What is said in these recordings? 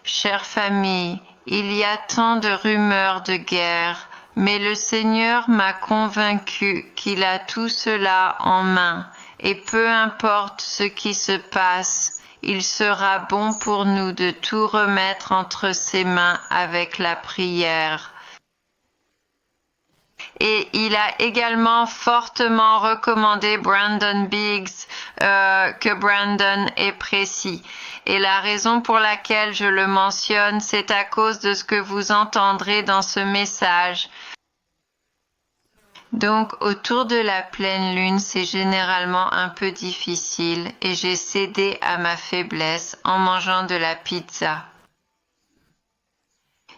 Chère famille, il y a tant de rumeurs de guerre, mais le Seigneur m'a convaincu qu'il a tout cela en main, et peu importe ce qui se passe, il sera bon pour nous de tout remettre entre ses mains avec la prière. Et il a également fortement recommandé Brandon Biggs, que Brandon est précis. Et la raison pour laquelle je le mentionne, c'est à cause de ce que vous entendrez dans ce message. Donc, autour de la pleine lune, c'est généralement un peu difficile et j'ai cédé à ma faiblesse en mangeant de la pizza.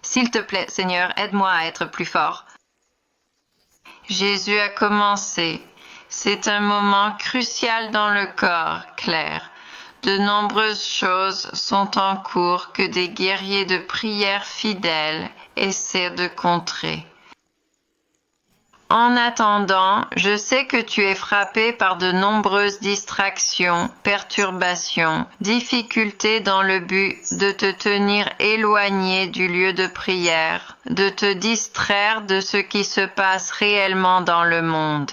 S'il te plaît, Seigneur, aide-moi à être plus fort. Jésus a commencé. C'est un moment crucial dans le corps, Claire. De nombreuses choses sont en cours que des guerriers de prière fidèles essaient de contrer. En attendant, je sais que tu es frappé par de nombreuses distractions, perturbations, difficultés dans le but de te tenir éloigné du lieu de prière, de te distraire de ce qui se passe réellement dans le monde.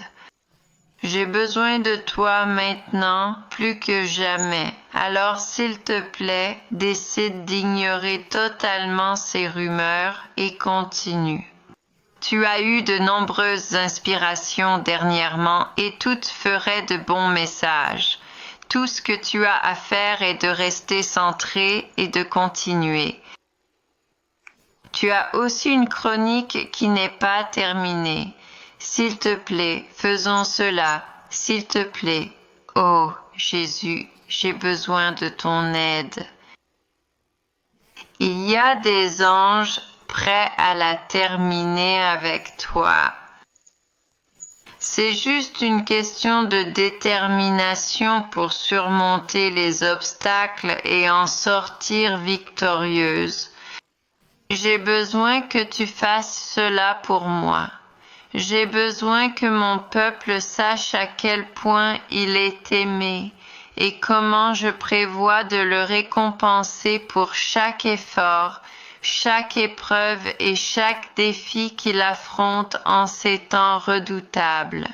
J'ai besoin de toi maintenant plus que jamais. Alors s'il te plaît, décide d'ignorer totalement ces rumeurs et continue. Tu as eu de nombreuses inspirations dernièrement et toutes feraient de bons messages. Tout ce que tu as à faire est de rester centré et de continuer. Tu as aussi une chronique qui n'est pas terminée. S'il te plaît, faisons cela. S'il te plaît. Oh, Jésus, j'ai besoin de ton aide. Il y a des anges prêts à la terminer avec toi. C'est juste une question de détermination pour surmonter les obstacles et en sortir victorieuse. J'ai besoin que tu fasses cela pour moi. J'ai besoin que mon peuple sache à quel point il est aimé et comment je prévois de le récompenser pour chaque effort, chaque épreuve et chaque défi qu'il affronte en ces temps redoutables.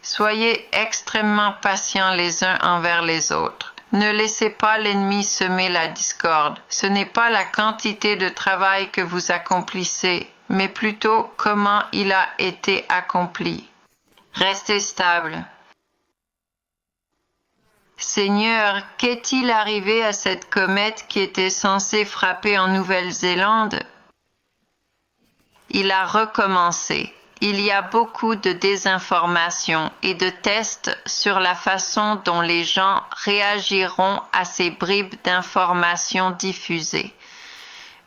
Soyez extrêmement patients les uns envers les autres. Ne laissez pas l'ennemi semer la discorde. Ce n'est pas la quantité de travail que vous accomplissez, mais plutôt comment il a été accompli. Restez stable. Seigneur, qu'est-il arrivé à cette comète qui était censée frapper en Nouvelle-Zélande? Il a recommencé. Il y a beaucoup de désinformation et de tests sur la façon dont les gens réagiront à ces bribes d'informations diffusées.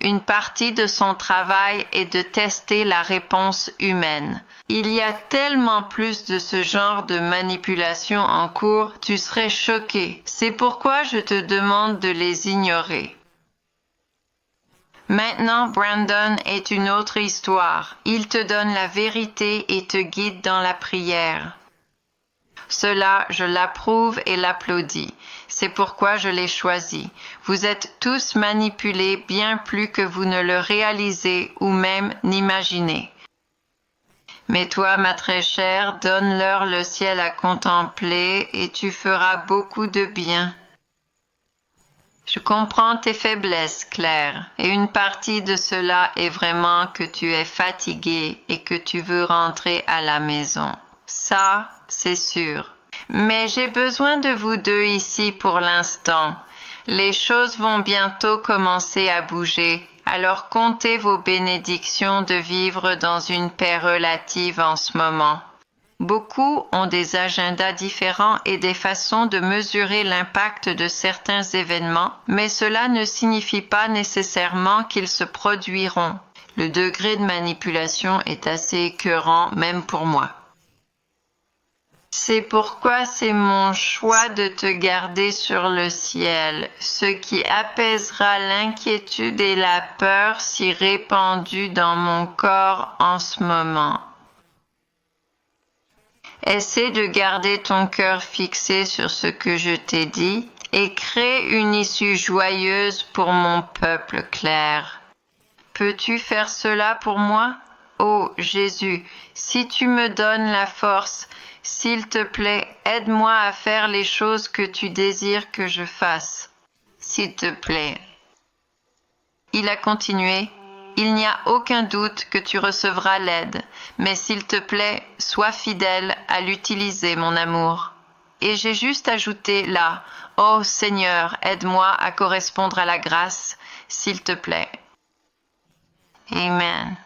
Une partie de son travail est de tester la réponse humaine. Il y a tellement plus de ce genre de manipulation en cours, tu serais choqué. C'est pourquoi je te demande de les ignorer. Maintenant, Brandon est une autre histoire. Il te donne la vérité et te guide dans la prière. Cela, je l'approuve et l'applaudis. C'est pourquoi je l'ai choisi. Vous êtes tous manipulés bien plus que vous ne le réalisez ou même n'imaginez. Mais toi, ma très chère, donne-leur le ciel à contempler et tu feras beaucoup de bien. Je comprends tes faiblesses, Claire, et une partie de cela est vraiment que tu es fatiguée et que tu veux rentrer à la maison. Ça, c'est sûr. Mais j'ai besoin de vous deux ici pour l'instant. Les choses vont bientôt commencer à bouger, alors comptez vos bénédictions de vivre dans une paix relative en ce moment. Beaucoup ont des agendas différents et des façons de mesurer l'impact de certains événements, mais cela ne signifie pas nécessairement qu'ils se produiront. Le degré de manipulation est assez écœurant même pour moi. C'est pourquoi c'est mon choix de te garder sur le ciel, ce qui apaisera l'inquiétude et la peur si répandues dans mon corps en ce moment. Essaie de garder ton cœur fixé sur ce que je t'ai dit et crée une issue joyeuse pour mon peuple clair. Peux-tu faire cela pour moi? Ô Jésus, si tu me donnes la force, s'il te plaît, aide-moi à faire les choses que tu désires que je fasse. S'il te plaît. Il a continué. Il n'y a aucun doute que tu recevras l'aide, mais s'il te plaît, sois fidèle à l'utiliser, mon amour. Et j'ai juste ajouté là, ô Seigneur, aide-moi à correspondre à la grâce, s'il te plaît. Amen.